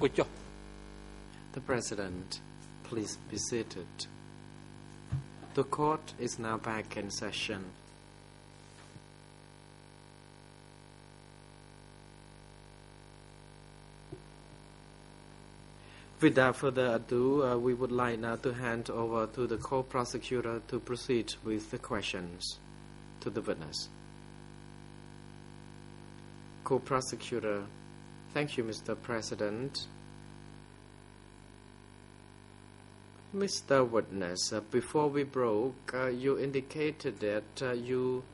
The President, please be seated. The court is now back in session. Without further ado, we would like now to hand over to the co-prosecutor to proceed with the questions to the witness. Co-prosecutor, thank you, Mr. President. Mr. Witness, before we broke, you indicated that you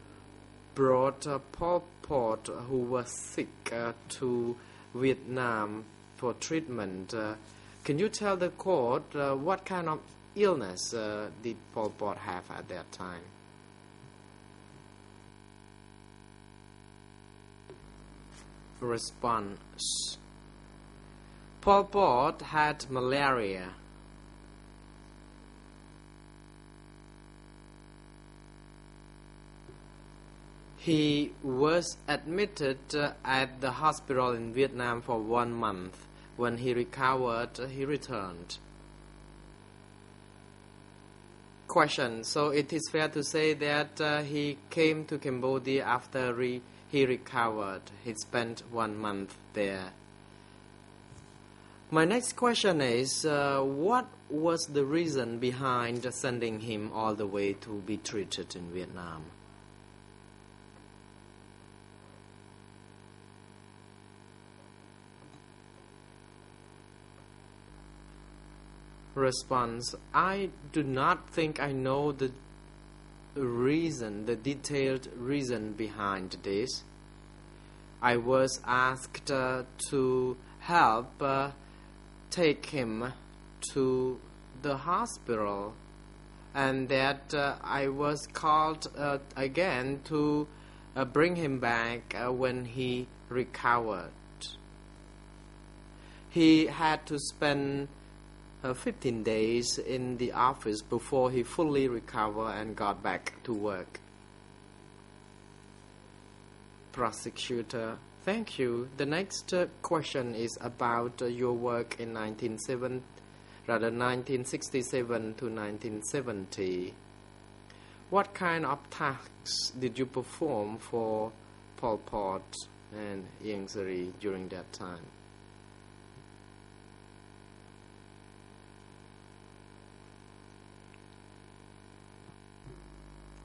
brought Pol Pot, who was sick, to Vietnam for treatment. Can you tell the court what kind of illness did Pol Pot have at that time? Response. Pol Pot had malaria. He was admitted at the hospital in Vietnam for 1 month. When he recovered, he returned. Question. So it is fair to say that he came to Cambodia after he recovered. He spent 1 month there. My next question is, what was the reason behind sending him all the way to be treated in Vietnam? Response. I do not think I know the reason, the detailed reason behind this. I was asked to help take him to the hospital, and that I was called again to bring him back when he recovered. He had to spend 15 days in the office before he fully recovered and got back to work. Prosecutor, thank you. The next question is about your work in 1967 to 1970. What kind of tasks did you perform for Pol Pot and Ieng Sary during that time?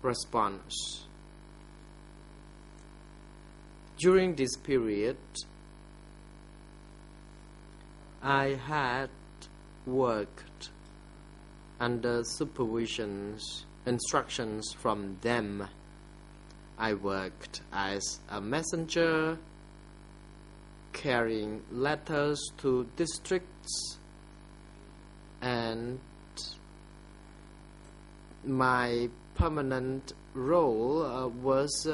Response. During this period, I had worked under instructions from them. I worked as a messenger, carrying letters to districts, and my permanent role was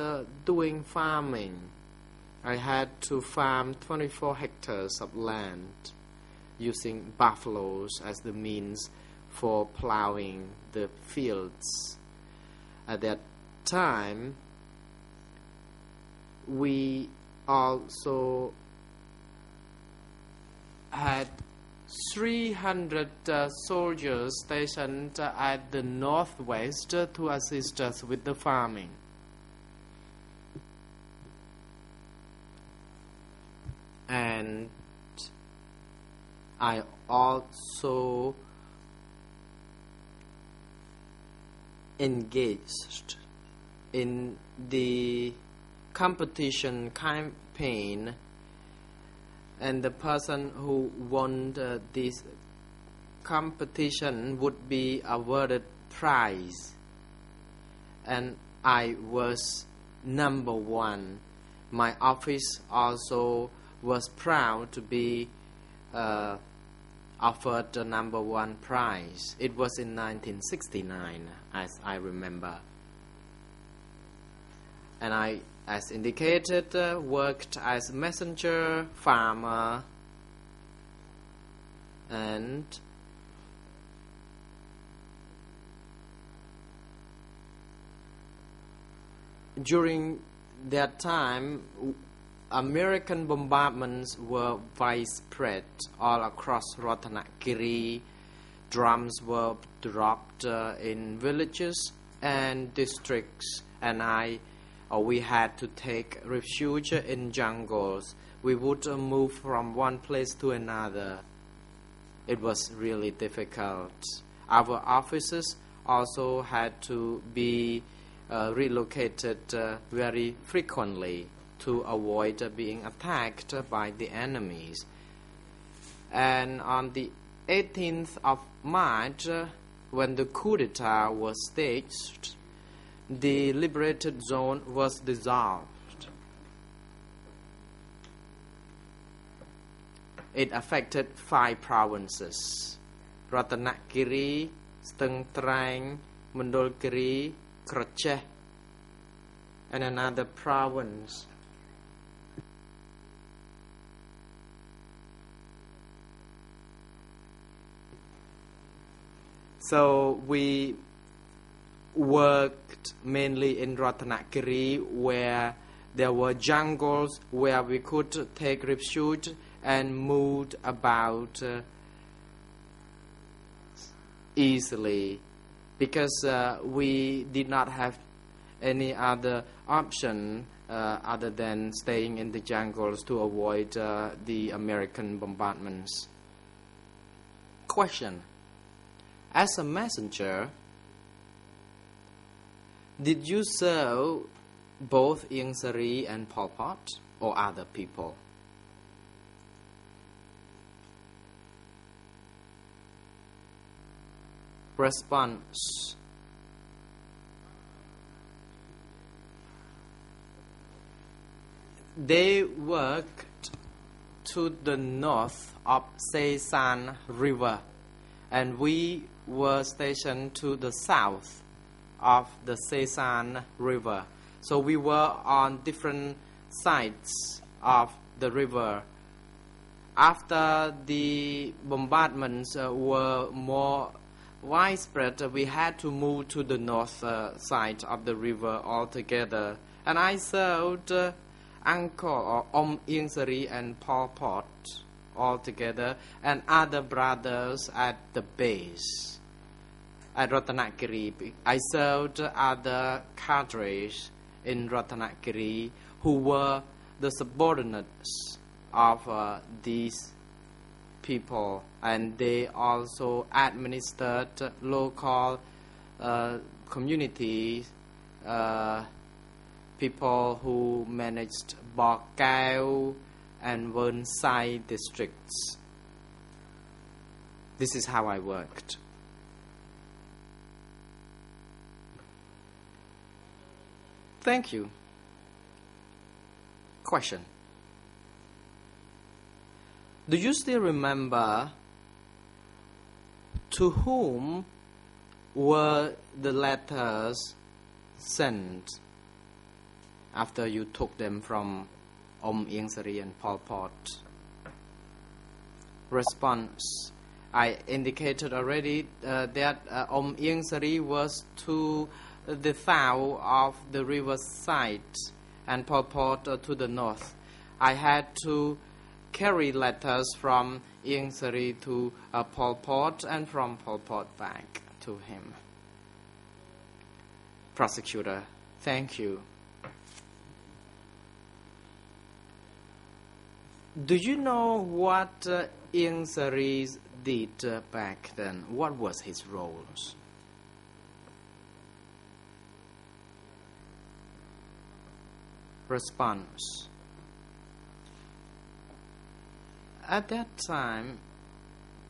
doing farming. I had to farm 24 hectares of land using buffaloes as the means for plowing the fields. At that time, we also had 300 soldiers stationed at the northwest to assist us with the farming. And I also engaged in the competition campaign, and the person who won this competition would be awarded prize, and I was number 1. My office also was proud to be offered the number 1 prize. It was in 1969, as I remember. And I, as indicated, worked as messenger, farmer, and during that time American bombardments were widespread all across Ratanakiri. Drums were dropped in villages and districts, and we had to take refuge in jungles. We would move from one place to another. It was really difficult. Our offices also had to be relocated very frequently to avoid being attacked by the enemies. And on the 18th of March, when the coup d'etat was staged, the liberated zone was dissolved. It affected 5 provinces: Ratanakiri, Steng Trang, Mandolkiri, Krocheh, and another province. So we worked mainly in Ratanakiri, where there were jungles where we could take refuge and moved about easily, because we did not have any other option other than staying in the jungles to avoid the American bombardments. Question: as a messenger, did you serve both Ieng Sary and Pol Pot or other people? Response: they worked to the north of Se San River, and we were stationed to the south of the Se San River. So we were on different sides of the river. After the bombardments were more widespread, we had to move to the north side of the river altogether. And I served Uncle or Ieng Sary and Pol Pot altogether, and other brothers at the base. At Ratanakiri, I served other cadres in Ratanakiri who were the subordinates of these people, and they also administered local communities, people who managed Bo Kao and Won Sai districts. This is how I worked. Thank you. Question: do you still remember to whom were the letters sent after you took them from Ieng Sary and Pol Pot? Response: I indicated already that Ieng Sary was to the south of the river side and Pol Pot to the north. I had to carry letters from Ieng Sary to Pol Pot and from Pol Pot back to him. Prosecutor: thank you. Do you know what Ieng Sary did back then? What was his roles? Response: at that time,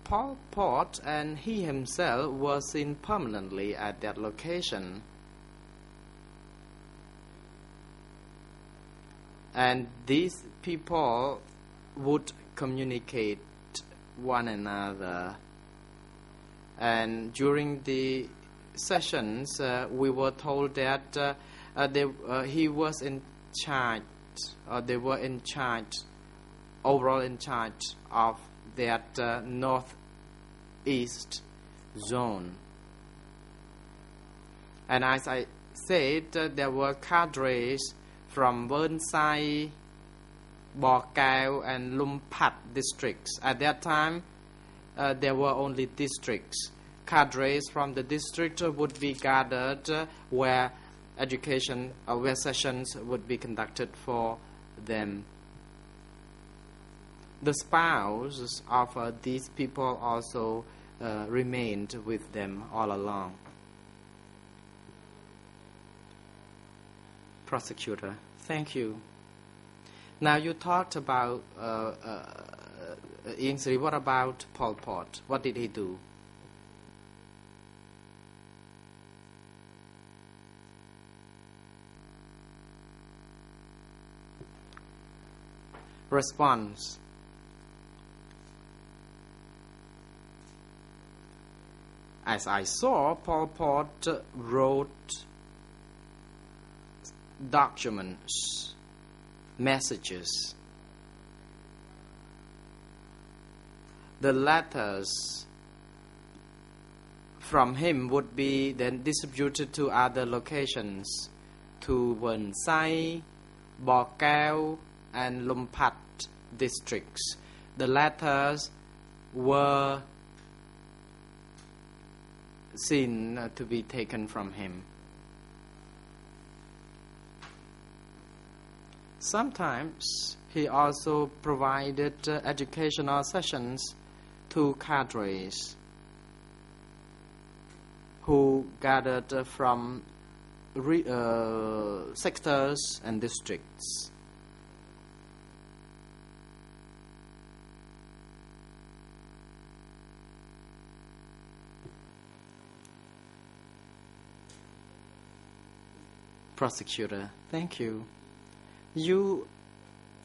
Pol Pot and he himself were seen permanently at that location. And these people would communicate one another. And during the sessions, we were told that he was in charge, or they were in charge, overall in charge of that northeast zone. And as I said, there were cadres from Won Sai Bo Kao and Lum Pat districts. At that time, there were only districts. Cadres from the district would be gathered where education, where sessions would be conducted for them. The spouses of these people also remained with them all along. Prosecutor: Thank you. Now you talked about Ieng Sary. What about Pol Pot? What did he do? Response: As I saw, Pol Pot wrote documents, messages. The letters from him would be then distributed to other locations, to Wen Sai, Bo Kao, and Lum Pat districts. The letters were seen to be taken from him. Sometimes he also provided educational sessions to cadres who gathered from sectors and districts. Prosecutor: Thank you. You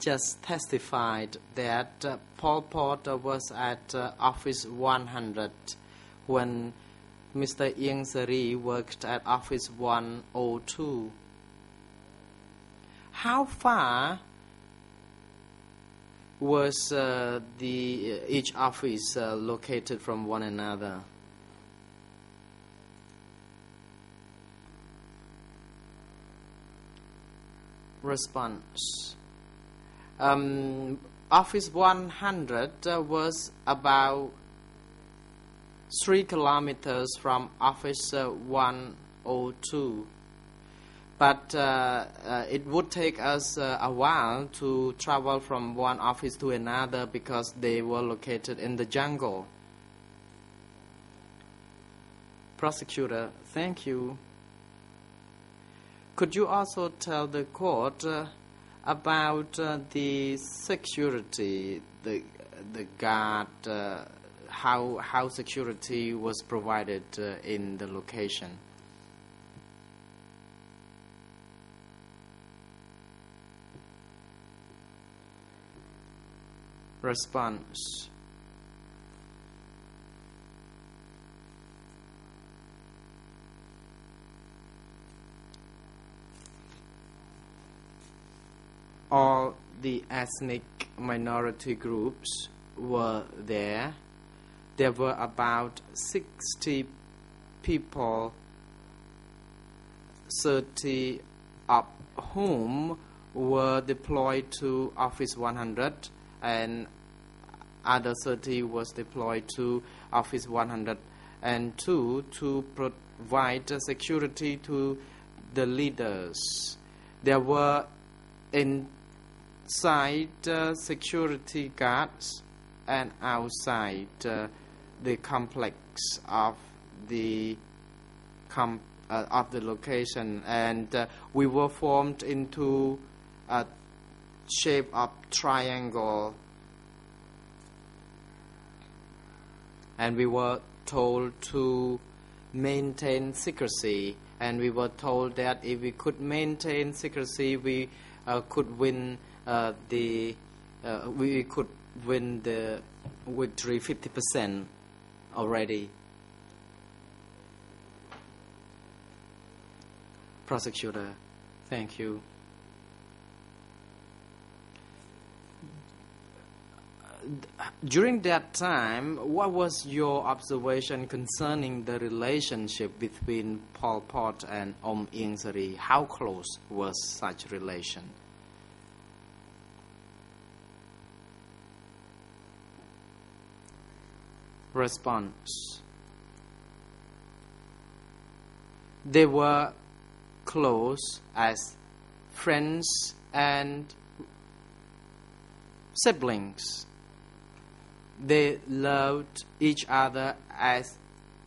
just testified that Pol Pot was at Office 100 when Mr. Ieng Sary worked at Office 102. How far was each office located from one another? Response: Office 100 was about 3 kilometers from Office 102. But it would take us a while to travel from one office to another because they were located in the jungle. Prosecutor: Thank you. Could you also tell the court about the security, the guard, how security was provided in the location? Response: All the ethnic minority groups were there. There were about 60 people, 30 of whom were deployed to Office 100 and other 30 was deployed to Office 102 to provide security to the leaders. There were inside security guards and outside the complex of the location, and we were formed into a shape of triangle, and we were told to maintain secrecy, and we were told that if we could maintain secrecy, we could win the victory 50% already. Prosecutor: Thank you. During that time, what was your observation concerning the relationship between Pol Pot and Ieng Sary? How close was such relation? Response. They were close as friends and siblings. They loved each other as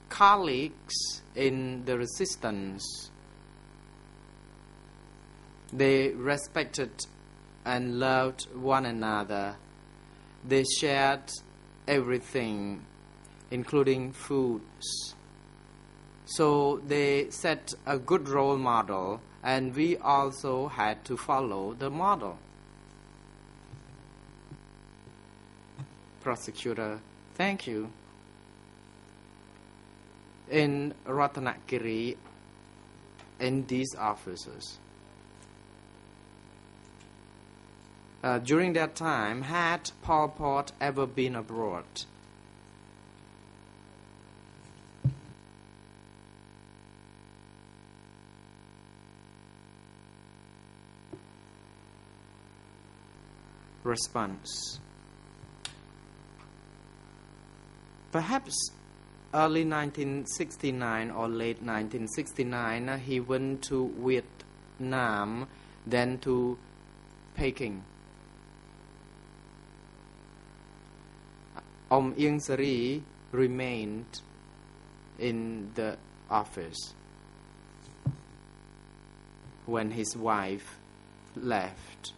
colleagues in the resistance. They respected and loved one another. They shared everything, including foods. So they set a good role model, and we also had to follow the model. Prosecutor, thank you. In Ratanakiri, in these offices, during that time, had Pol Pot ever been abroad? Response. Perhaps early 1969 or late 1969, he went to Vietnam, then to Peking. Ieng Sary remained in the office when his wife left.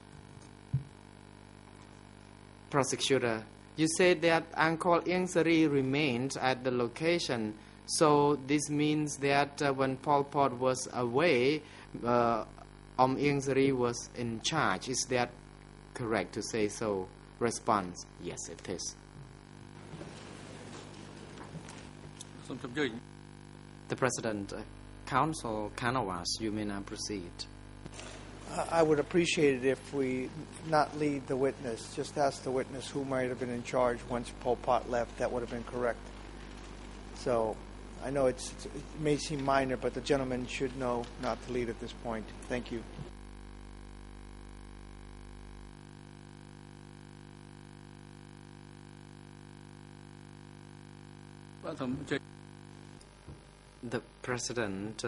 Prosecutor, you said that Uncle Ieng Sary remained at the location, so this means that when Pol Pot was away, Ieng Sary was in charge. Is that correct to say so? Response, yes it is. The President, Counsel Kanawaz, you may now proceed. I would appreciate it if we not lead the witness, just ask the witness who might have been in charge once Pol Pot left. That would have been correct. So I know it may seem minor, but the gentleman should know not to lead at this point. Thank you. The President,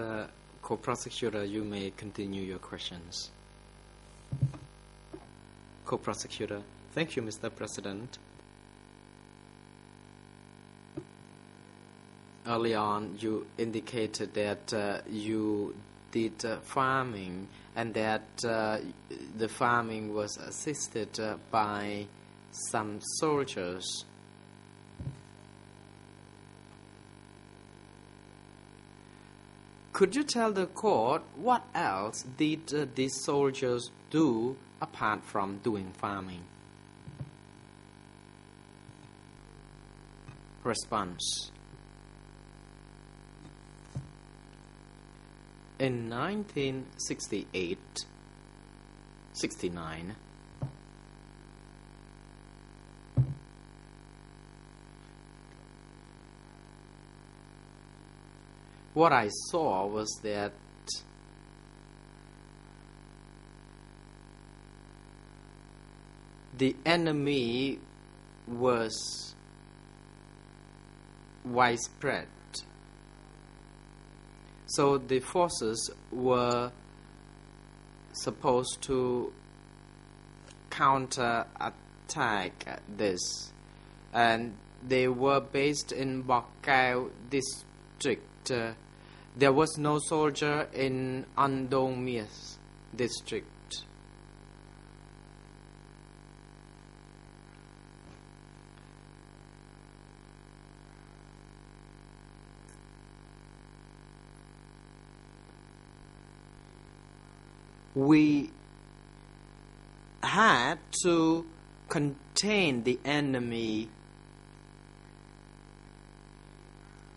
Co-Prosecutor, you may continue your questions. Co-Prosecutor, thank you, Mr. President. Early on, you indicated that you did farming and that the farming was assisted by some soldiers. Could you tell the court what else did these soldiers do apart from doing farming? Response. In 1968-69, what I saw was that the enemy was widespread. So the forces were supposed to counter-attack this, and they were based in Bokao district. There was no soldier in Andong Mias district. We had to contain the enemy,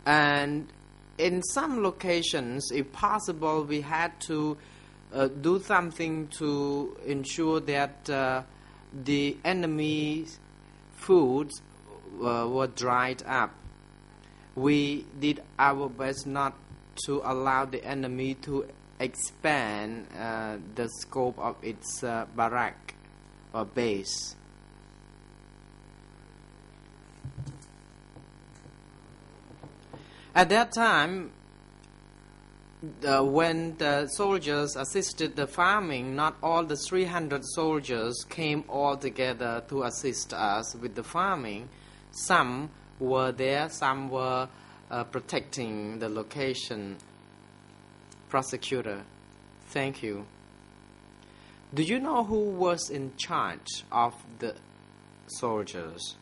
and in some locations, if possible, we had to do something to ensure that the enemy's foods were dried up. We did our best not to allow the enemy to expand the scope of its barrack or base. At that time, when the soldiers assisted the farming, not all the 300 soldiers came all together to assist us with the farming. Some were there, some were protecting the location. Prosecutor, thank you. Do you know who was in charge of the soldiers?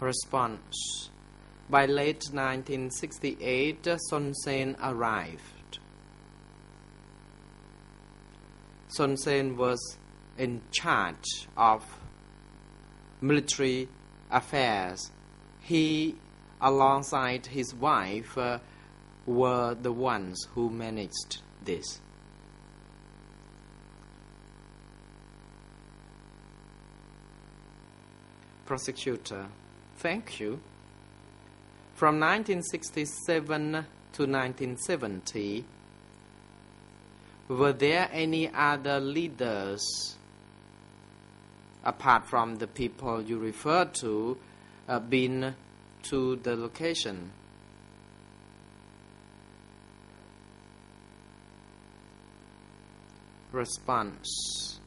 Response. By late 1968, Son Sen arrived. Son Sen was in charge of military affairs. He, alongside his wife, were the ones who managed this. Prosecutor, thank you. From 1967 to 1970, were there any other leaders, apart from the people you referred to, been to the location? Response.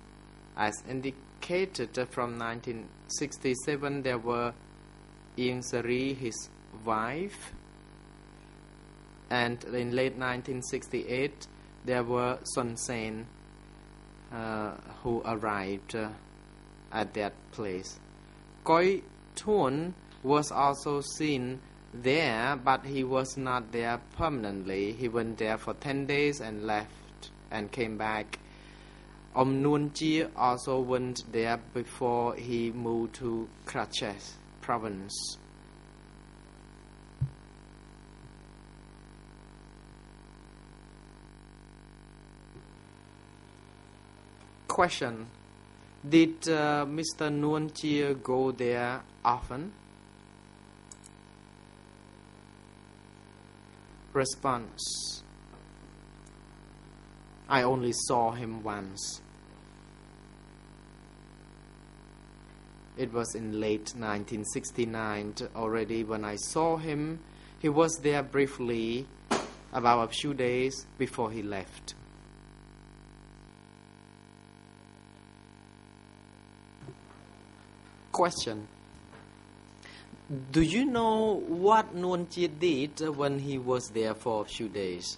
As indicated, from 1967 there were Ieng Sari, his wife, and in late 1968 there were Son Sen who arrived at that place. Koi Thun was also seen there, but he was not there permanently. He went there for 10 days and left and came back. Nuon Chea also went there before he moved to Kraches province. Question. Did Mr. Nuon Chea go there often? Response. I only saw him once. It was in late 1969 already when I saw him. He was there briefly, about a few days before he left. Question. Do you know what Nuon Chea did when he was there for a few days?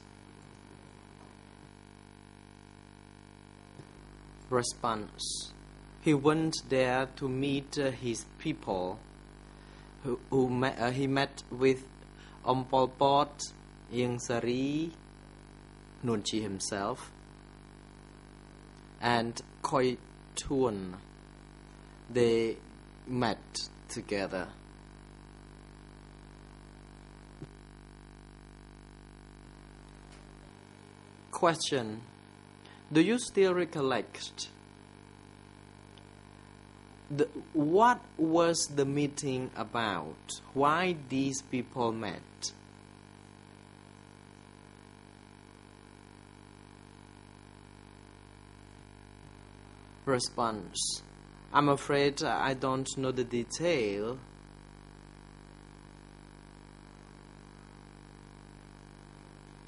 Response. He went there to meet his people. He met with Pol Pot, Ieng Sari, Nuon Chea himself, and Koi Thun. They met together. Question. Do you still recollect what was the meeting about? Why these people met? Response. I'm afraid I don't know the detail.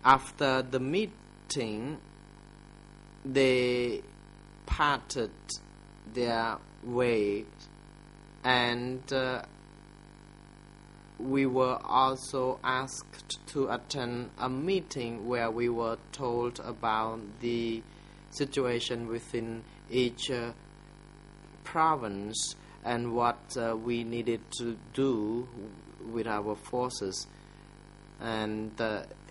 After the meeting, they parted their ways, and we were also asked to attend a meeting where we were told about the situation within each province and what we needed to do with our forces. And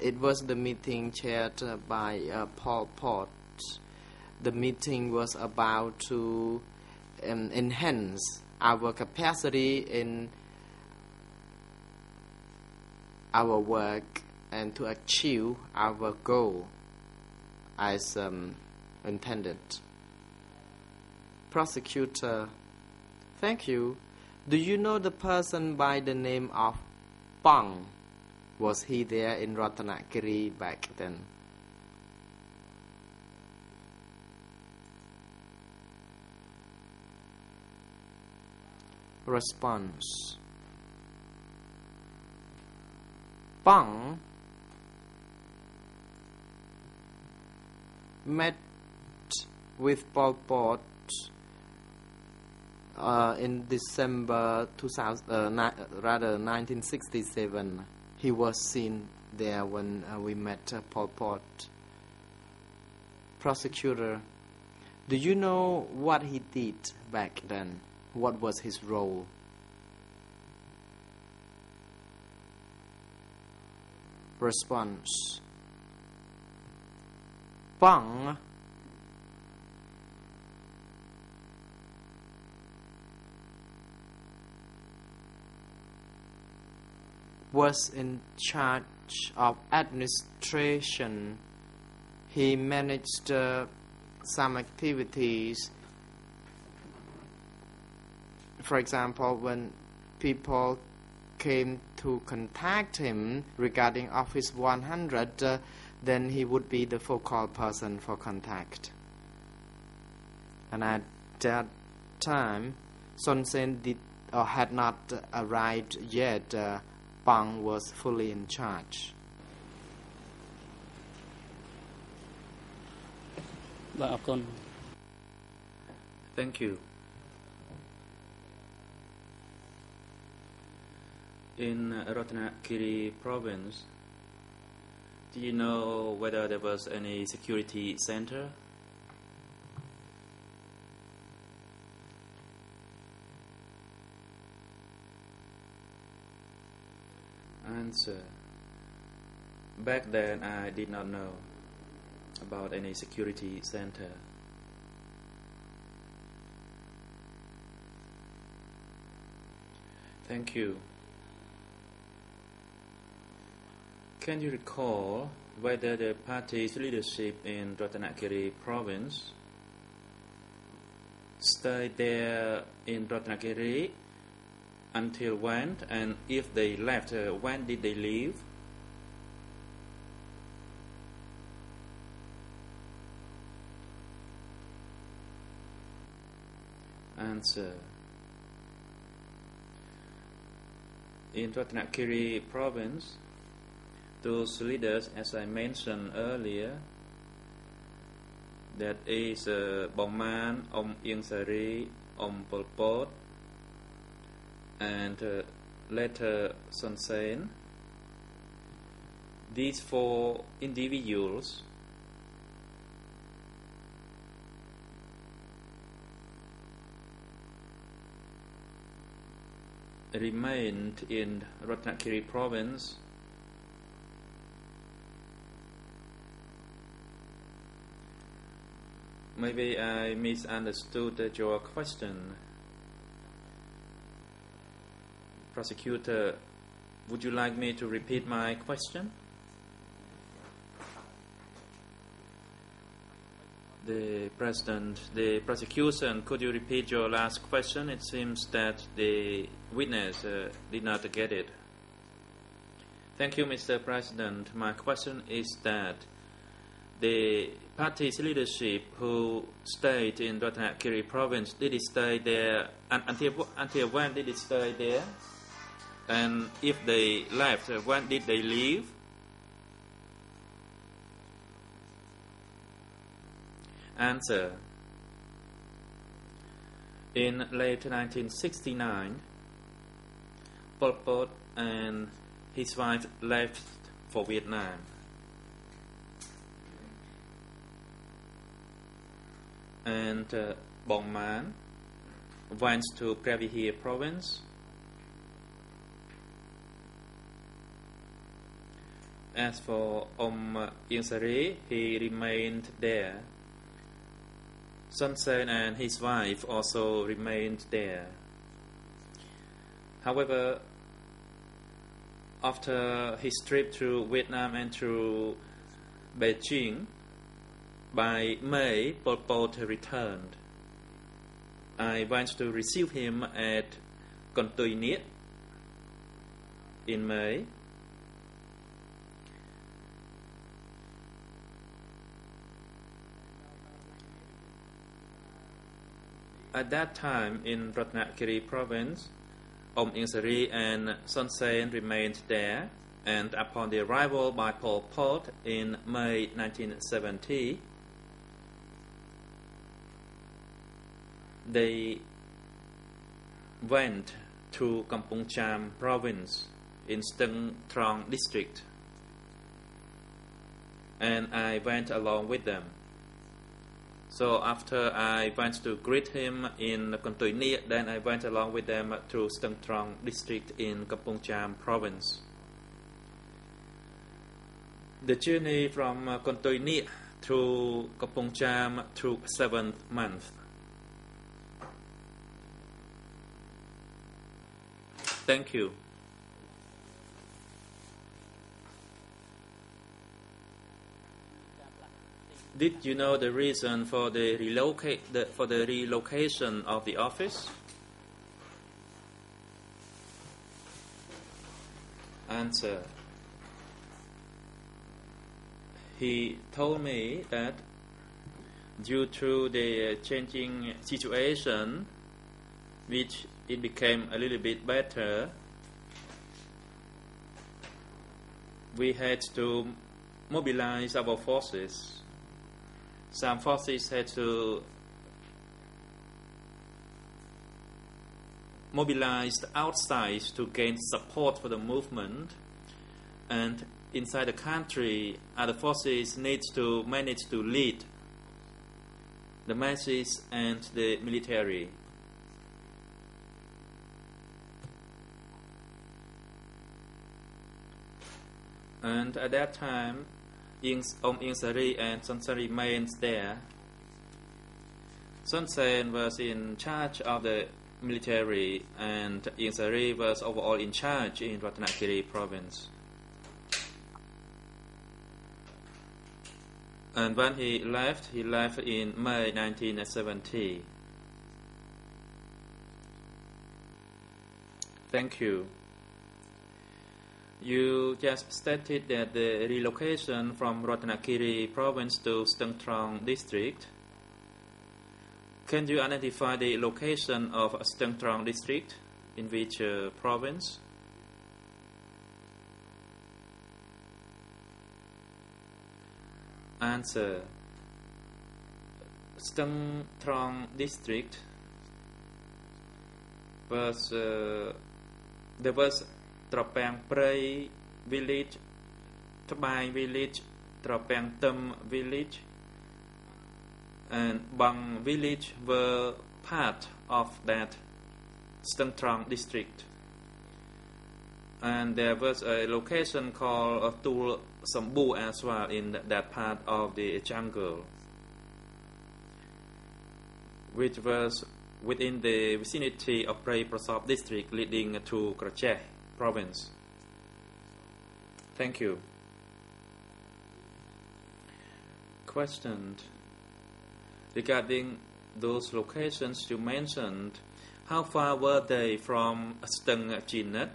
it was the meeting chaired by Pol Pot. The meeting was about to enhance our capacity in our work and to achieve our goal as intended. Prosecutor, thank you. Do you know the person by the name of Pong? Was he there in Ratanakiri back then? Response. Pang met with Pol Pot in December 1967. He was seen there when we met Pol Pot. Prosecutor, do you know what he did back then? What was his role? Response. Pang was in charge of administration. He managed some activities. For example, when people came to contact him regarding Office 100, then he would be the focal person for contact. And at that time, Son Sen had not arrived yet. Pang was fully in charge. Thank you. In Ratnagiri province, do you know whether there was any security center? Answer. Back then I did not know about any security center. Thank you. Can you recall whether the party's leadership in Ratnagiri province stayed there in Ratnagiri until when, and if they left, when did they leave? Answer. In Ratnagiri province, those leaders, as I mentioned earlier, that is Bong Man, Ieng Sari, Pol Pot, and later Son Sen. These four individuals remained in Ratnagiri province Maybe I misunderstood your question. Prosecutor, would you like me to repeat my question? The President, the prosecution, could you repeat your last question? It seems that the witness did not get it. Thank you, Mr. President. My question is that the party's leadership who stayed in Ratnagiri province, did it stay there until when did it stay there? And if they left, when did they leave? Answer. In late 1969, Pol Pot and his wife left for Vietnam. And Bong Man went to Previhi province. As for Ieng Sari, he remained there. Son Sen and his wife also remained there. However, after his trip through Vietnam and through Beijing, by May, Pol Pot returned. I went to receive him at Kon Tui Niet in May. At that time in Ratnagiri province, Om Ieng Sary and Son Sen remained there, and upon the arrival by Pol Pot in May 1970, they went to Kampong Cham province in Steng Trong district, and I went along with them. So after I went to greet him in Kon Tui Ni, then I went along with them to Steng Trong district in Kampong Cham province. The journey from Kon Tui Ni to Kampong Cham took 7 months. Thank you. Did you know the reason for the relocation of the office? Answer. He told me that due to the changing situation, which it became a little bit better, we had to mobilize our forces. Some forces had to mobilize outside to gain support for the movement, and inside the country, other forces need to manage to lead the masses and the military. And at that time, Om Ieng Sary and Son Sen remained there. Son Sen was in charge of the military, and Ieng Sary was overall in charge in Ratanakiri province. And when he left in May 1970. Thank you. You just stated that the relocation from Ratanakiri province to Steng Trong district. Can you identify the location of Steng Trong district, in which province? Answer. Steng Trong district was there was Tropang Prey village, Tabai village, Tropang Tum village, and Bang village were part of that Steng Trong district. And there was a location called Tul Sambu as well in that part of the jungle, which was within the vicinity of Prey Prasop district leading to Kracheh province. Thank you. Question regarding those locations you mentioned, how far were they from Steng Chinnet,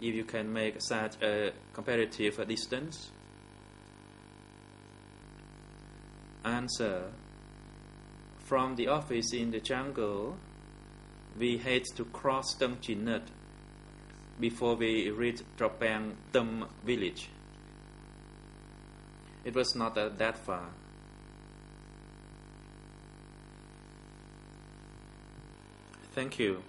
if you can make such a comparative distance? Answer. From the office in the jungle, we had to cross Steng Chinnet before we reached Tropang Tum village. It was not that far. Thank you.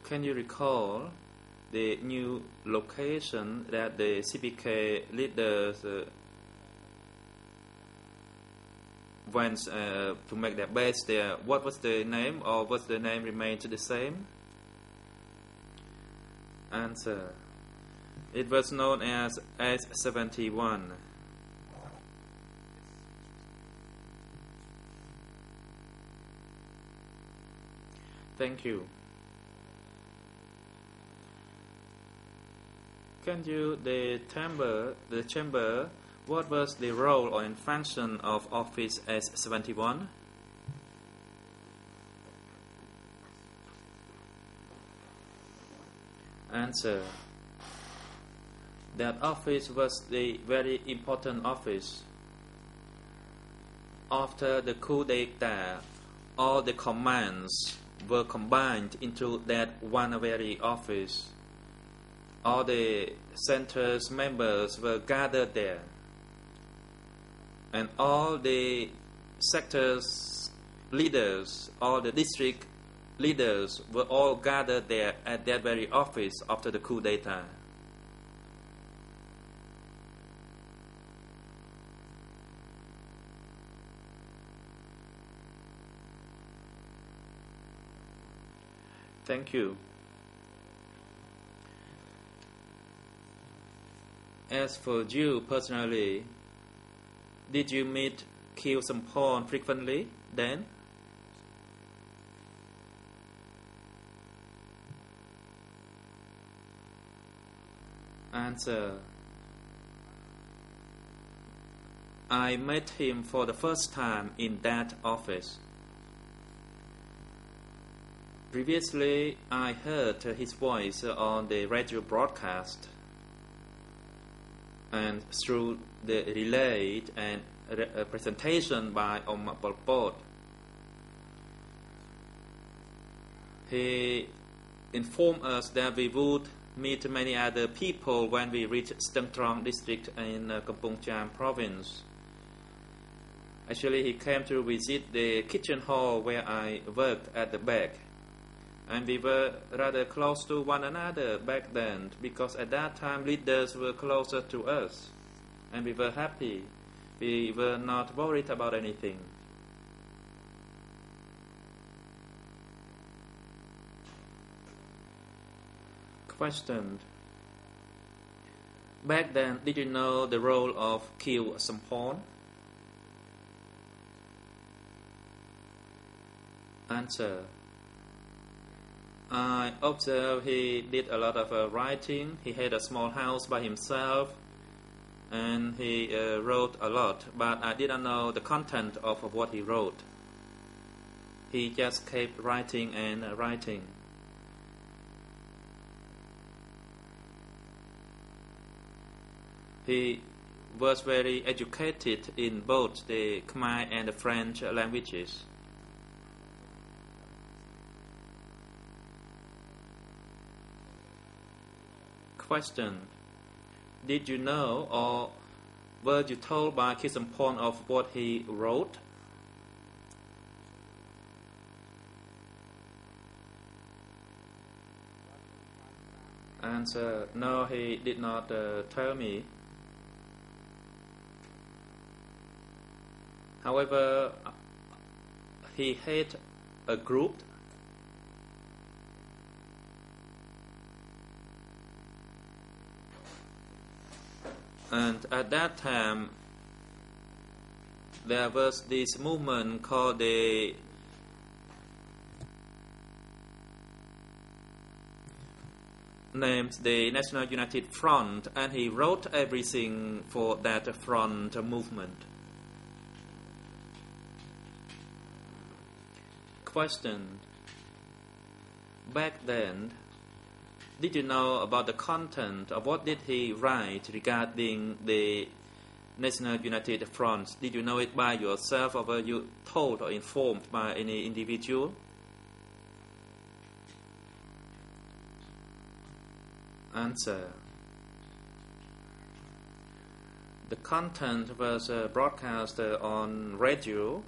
Can you recall the new location that the CPK leaders went to make their base there? What was the name, or was the name remained the same? Answer. It was known as S71. Thank you. Can you the chamber, what was the role or function of Office S71? Answer. That office was the very important office. After the coup d'etat all the commands were combined into that one very office. All the center's members were gathered there, and all the sectors leaders, all the district leaders were all gathered there at that very office after the coup d'etat. Thank you. As for you personally, did you meet Khieu Samphan frequently then? Answer. I met him for the first time in that office. Previously, I heard his voice on the radio broadcast, and through the relay and presentation by Ông Pol Pot, he informed us that we would meet many other people when we reached Stang Trong district in Kampong Cham province. Actually, he came to visit the kitchen hall where I worked at the back. And we were rather close to one another back then, because at that time leaders were closer to us, and we were happy. We were not worried about anything. Question. Back then, did you know the role of Khieu Samphan? Answer. I observed he did a lot of writing. He had a small house by himself, and he wrote a lot, but I didn't know the content of what he wrote. He just kept writing and writing. He was very educated in both the Khmer and the French languages. Question. Did you know or were you told by Khieu Samphan of what he wrote? Answer. No, he did not tell me. However, he had a group and at that time there was this movement called the National United Front, and he wrote everything for that front movement. Question. Back then, did you know about the content of what did he write regarding the National United Front? Did you know it by yourself, or were you told or informed by any individual? Answer. The content was broadcast on radio,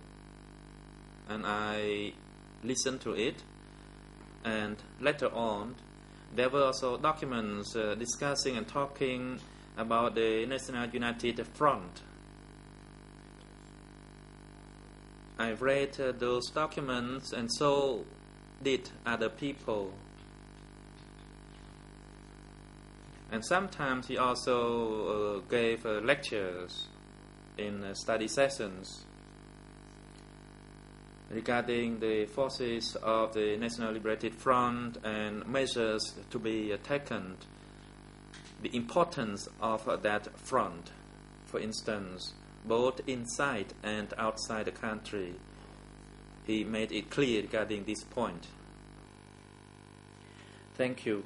and I listened to it, and later on there were also documents discussing and talking about the National United Front. I read those documents, and so did other people. And sometimes he also gave lectures in study sessions regarding the forces of the National Liberated Front and measures to be taken, the importance of that front, for instance, both inside and outside the country. He made it clear regarding this point. Thank you.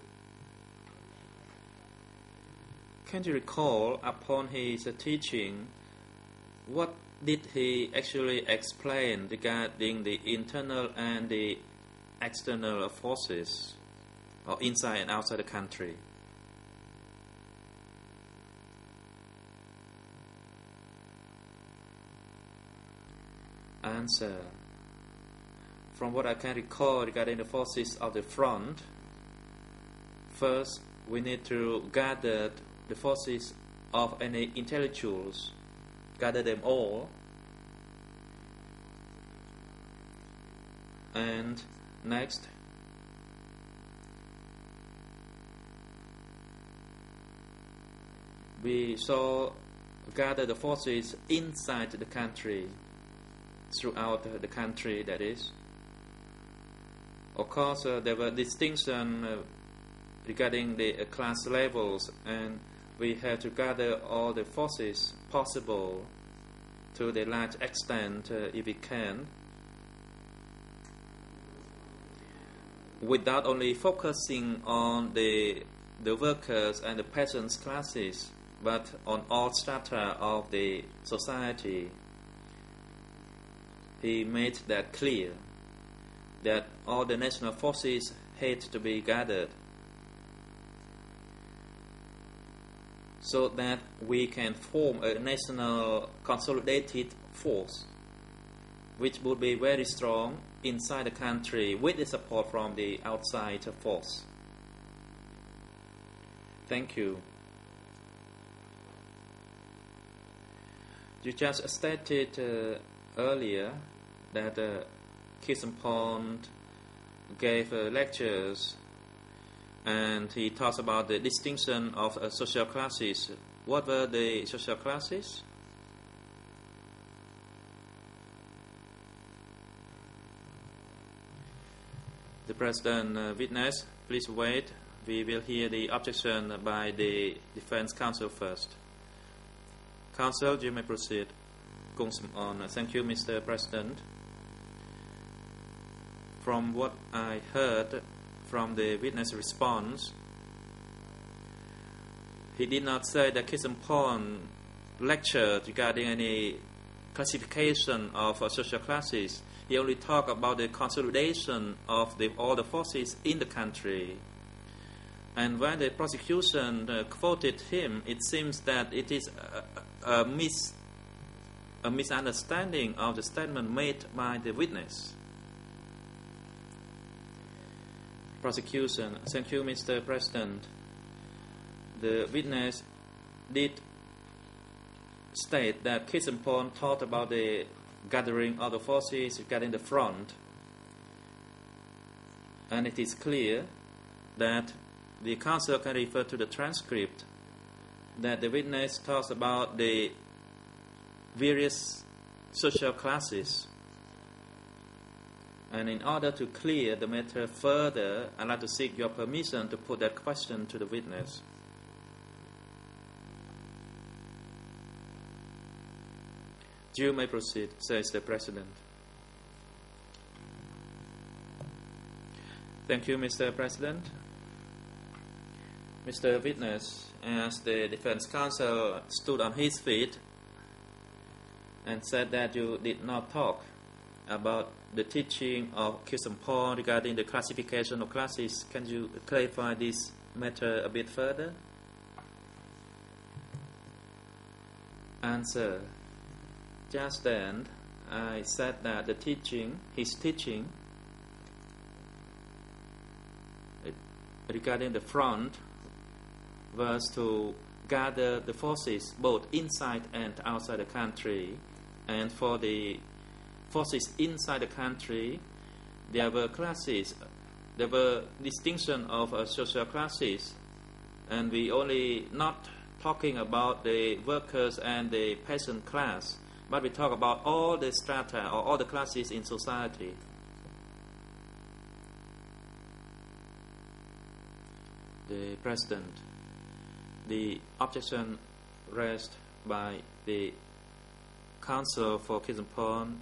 Can you recall, upon his teaching, what did he actually explain regarding the internal and the external forces, or inside and outside the country? Answer. From what I can recall regarding the forces of the front, first we need to gather the forces of any intellectuals, gather them all, and next we saw gather the forces inside the country, throughout the country, that is. Of course, there were distinctions regarding the class levels, and we had to gather all the forces possible to the large extent if we can, without only focusing on the workers and the peasants classes, but on all strata of the society. He made that clear, that all the national forces had to be gathered so that we can form a national consolidated force which would be very strong inside the country with the support from the outside force. Thank you. You just stated earlier that Kisampon gave lectures and he talks about the distinction of social classes. What were the social classes? The President witness, please wait. We will hear the objection by the Defense Counsel first. Counsel, you may proceed. Thank you, Mr. President. From what I heard from the witness response, he did not say that Kisampon lectured regarding any classification of social classes. He only talked about the consolidation of all the forces in the country. And when the prosecution quoted him, it seems that it is a misunderstanding of the statement made by the witness. Prosecution. Thank you, Mr. President. The witness did state that Kisampon talked about the gathering of the forces regarding the front, and it is clear that the counsel can refer to the transcript that the witness talks about the various social classes. And in order to clear the matter further, I'd like to seek your permission to put that question to the witness. You may proceed, says the President. Thank you, Mr. President. Mr. Witness, as the Defense Counsel stood on his feet and said that you did not talk about the teaching of Kisampon regarding the classification of classes. Can you clarify this matter a bit further? Answer. Just then, I said that his teaching regarding the front was to gather the forces both inside and outside the country. And for the forces inside the country, there were classes, there were distinction of social classes, and we only not talking about the workers and the peasant class, but we talk about all the strata or all the classes in society. The President, the objection raised by the counsel for Kisampon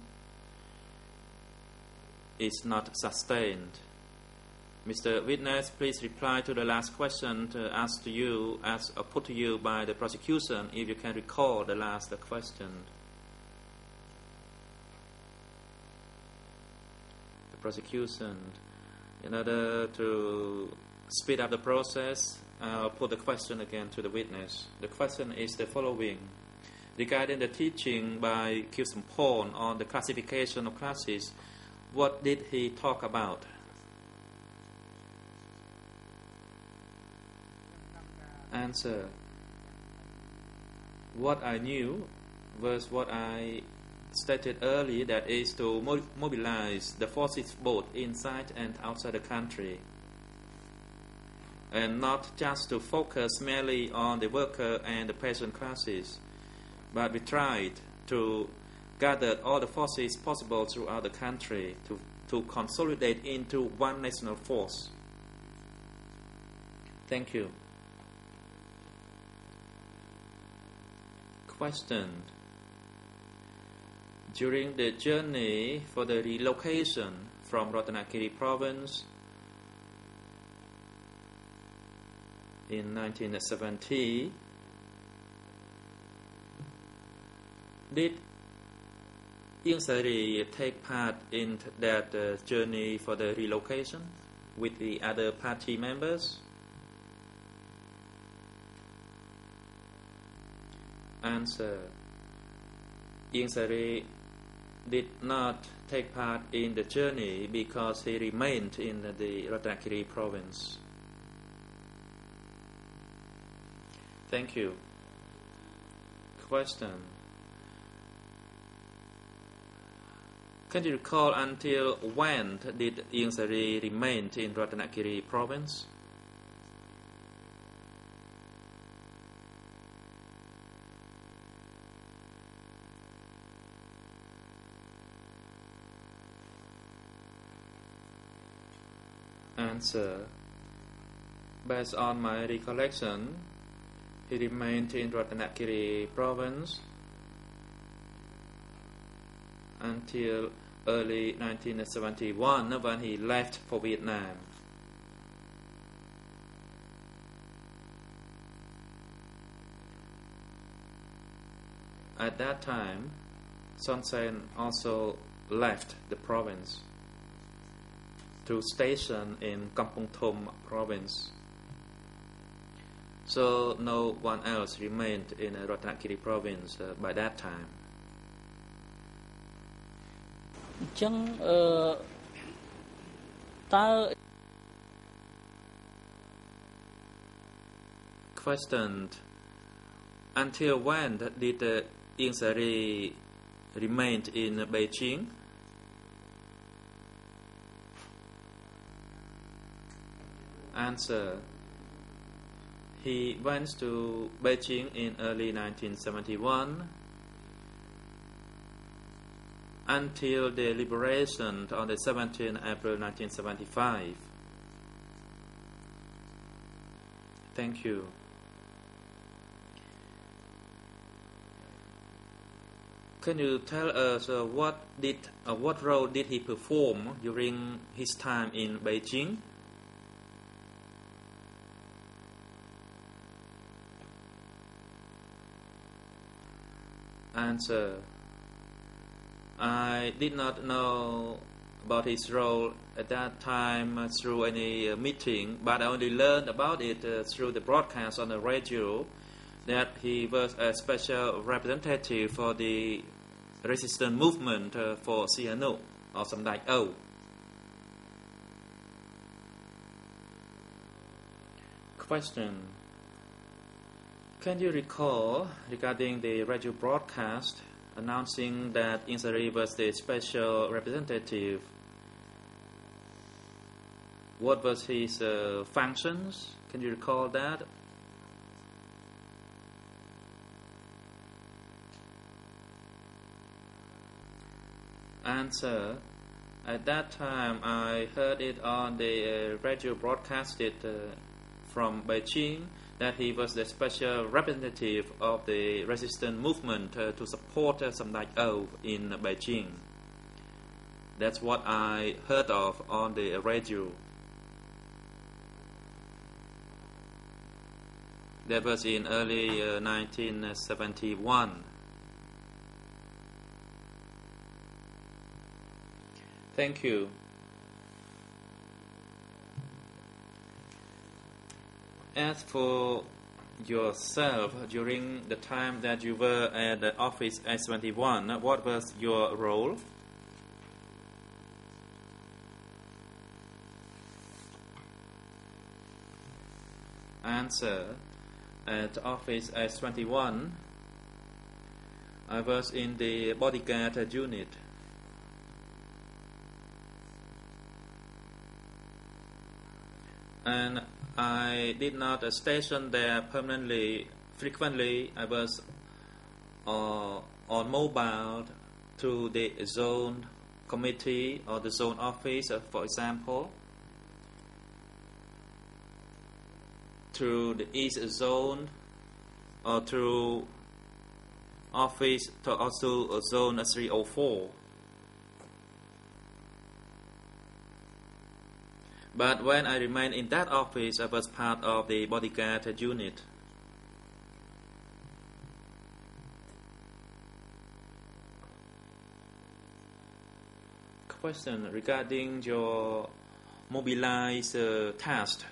is not sustained. Mr. Witness, please reply to the last question asked to you, put to you by the prosecution, if you can recall the last question. prosecution. In order to speed up the process, I'll put the question again to the witness. The question is the following. Regarding the teaching by Khieu Sampon on the classification of classes, what did he talk about? Answer. What I knew was what I stated earlier, that is to mobilize the forces both inside and outside the country, and not just to focus merely on the worker and the peasant classes, but we tried to gather all the forces possible throughout the country to consolidate into one national force. Thank you. Question. During the journey for the relocation from Ratanakiri province in 1970, did Ieng Sari take part in that journey for the relocation with the other party members? Answer. Ieng Sari did not take part in the journey because he remained in the Ratanakiri province. Thank you. Question. Can you recall until when did Ieng Sari remain in Ratanakiri province? Answer. Based on my recollection, he remained in Ratanakiri province until early 1971 when he left for Vietnam. At that time, Son Sen also left the province to station in Kampong Thom province. So no one else remained in Ratanakiri province by that time. Question. Until when did Ieng Sari remain in Beijing? Answer. He went to Beijing in early 1971 until the liberation on the 17th April 1975. Thank you. Can you tell us what role did he perform during his time in Beijing? Answer. I did not know about his role at that time through any meeting, but I only learned about it through the broadcast on the radio, that he was a special representative for the resistance movement for Sihanouk or Samdai O. Question. Can you recall regarding the radio broadcast announcing that Ieng Sari was the special representative? What was his functions? Can you recall that? Answer. At that time, I heard it on the radio broadcasted from Beijing that he was the special representative of the resistance movement to support Samdai O in Beijing. That's what I heard of on the radio. That was in early 1971. Thank you. As for yourself, during the time that you were at the office S21, what was your role? Answer. At office S21, I was in the bodyguard unit. And I did not station there permanently. Frequently, I was on mobile to the zone committee or the zone office, for example, through the East Zone or through office to also Zone 304. But when I remained in that office, I was part of the bodyguard unit. Question regarding your mobilized task.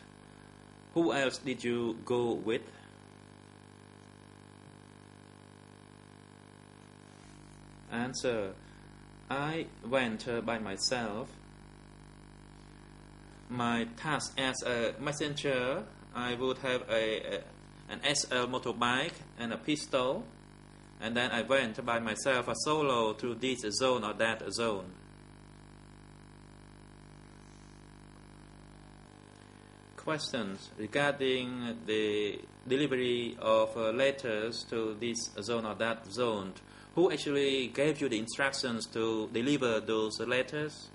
Who else did you go with? Answer. I went by myself. My task as a messenger, I would have an SL motorbike and a pistol, and then I went by myself a solo to this zone or that zone. Questions regarding the delivery of letters to this zone or that zone. Who actually gave you the instructions to deliver those letters?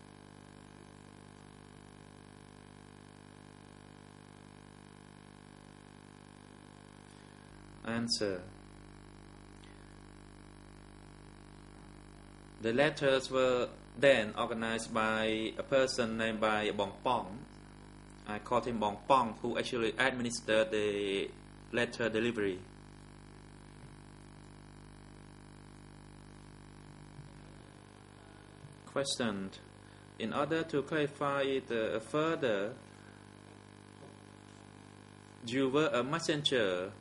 Answer. The letters were then organized by a person named by Bong Pong. I called him Bong Pong, who actually administered the letter delivery. Question. In order to clarify it further, you were a messenger.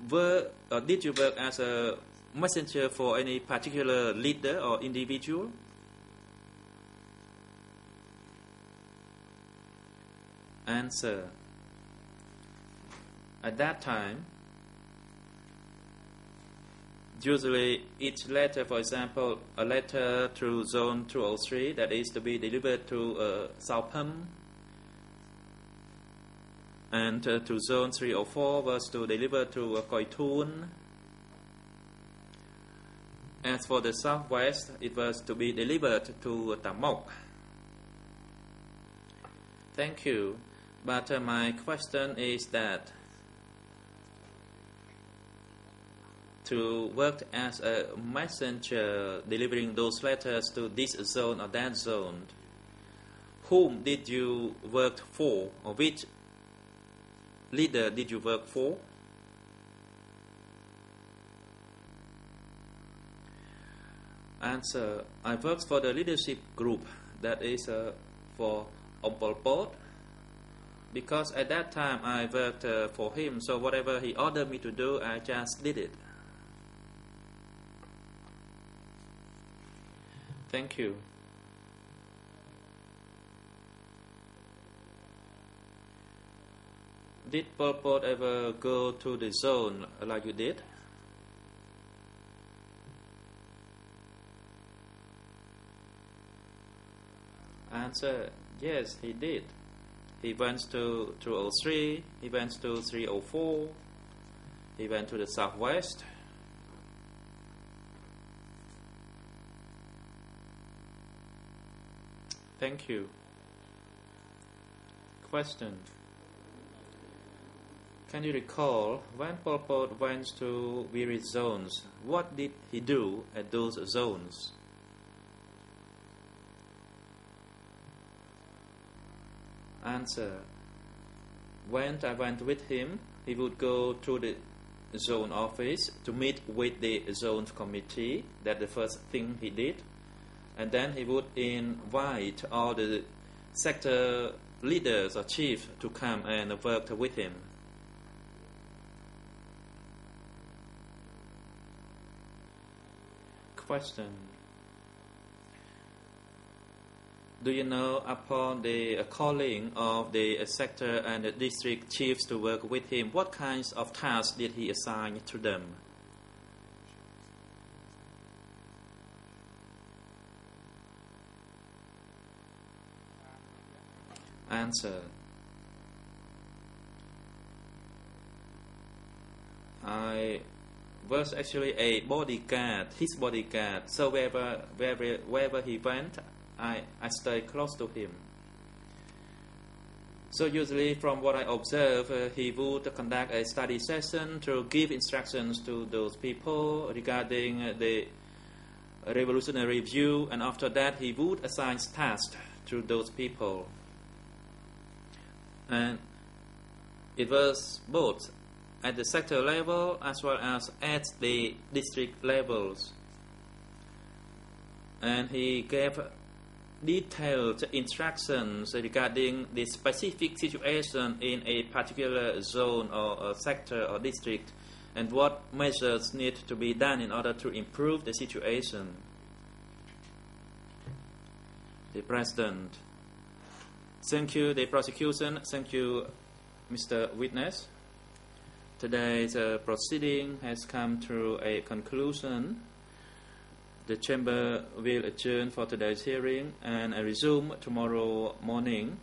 Did you work as a messenger for any particular leader or individual? Answer. At that time, usually each letter, for example, a letter through Zone 203 that is to be delivered to Sao Pham, and to Zone 304 was to deliver to Koi Thun. As for the southwest, it was to be delivered to Tam Mok. Thank you. But my question is that to work as a messenger delivering those letters to this zone or that zone, whom did you work for, or which leader did you work for? Answer. I worked for the leadership group that is for Pol Pot, because at that time I worked for him, so whatever he ordered me to do, I just did it. Thank you. Did Pol Pot ever go to the zone like you did? Answer. Yes, he did. He went to 203, he went to 304, he went to the southwest. Thank you. Question. Can you recall when Pol Pot went to various zones, what did he do at those zones? Answer. When I went with him, he would go to the zone office to meet with the zone committee. That's the first thing he did. And then he would invite all the sector leaders or chiefs to come and work with him. Question. Do you know, upon the calling of the sector and the district chiefs to work with him, what kinds of tasks did he assign to them? Answer. I was actually a bodyguard, his bodyguard. So wherever he went, I stayed close to him. So usually, from what I observe, he would conduct a study session to give instructions to those people regarding the revolutionary view, and after that he would assign tasks to those people. And it was both at the sector level as well as at the district levels. And he gave detailed instructions regarding the specific situation in a particular zone or a sector or district, and what measures need to be done in order to improve the situation. The President. Thank you, the prosecution. Thank you, Mr. Witness. Today's proceeding has come to a conclusion. The Chamber will adjourn for today's hearing and resume tomorrow morning,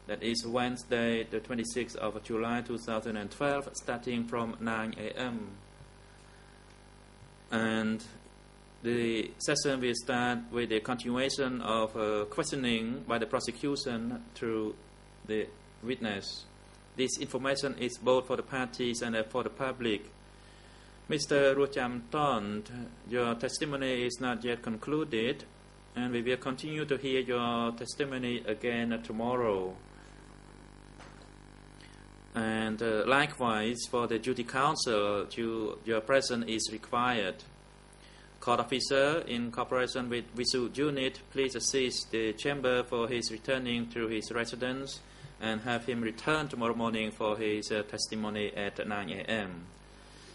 that is Wednesday, the 26th of July 2012, starting from 9 a.m. And the session will start with the continuation of questioning by the prosecution through the witness. This information is both for the parties and for the public. Mr. Rucham Tont, your testimony is not yet concluded, and we will continue to hear your testimony again tomorrow. And likewise, for the duty counsel, your presence is required. Court officer, in cooperation with Visual Unit, please assist the chamber for his returning to his residence and have him return tomorrow morning for his testimony at 9 a.m.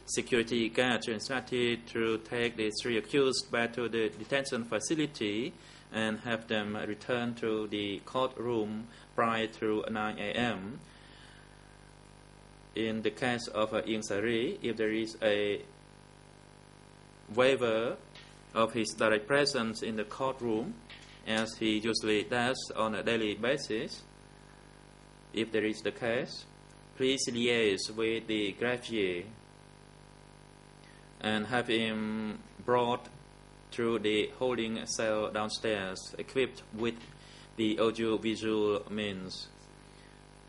Security guards are instructed to take the three accused back to the detention facility and have them return to the courtroom prior to 9 a.m. In the case of Ieng Sari, if there is a waiver of his direct presence in the courtroom, as he usually does on a daily basis, if there is the case, please liaise with the greffier and have him brought through the holding cell downstairs, equipped with the audio-visual means.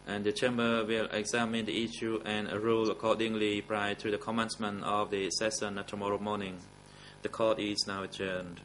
And the chamber will examine the issue and rule accordingly prior to the commencement of the session tomorrow morning. The court is now adjourned.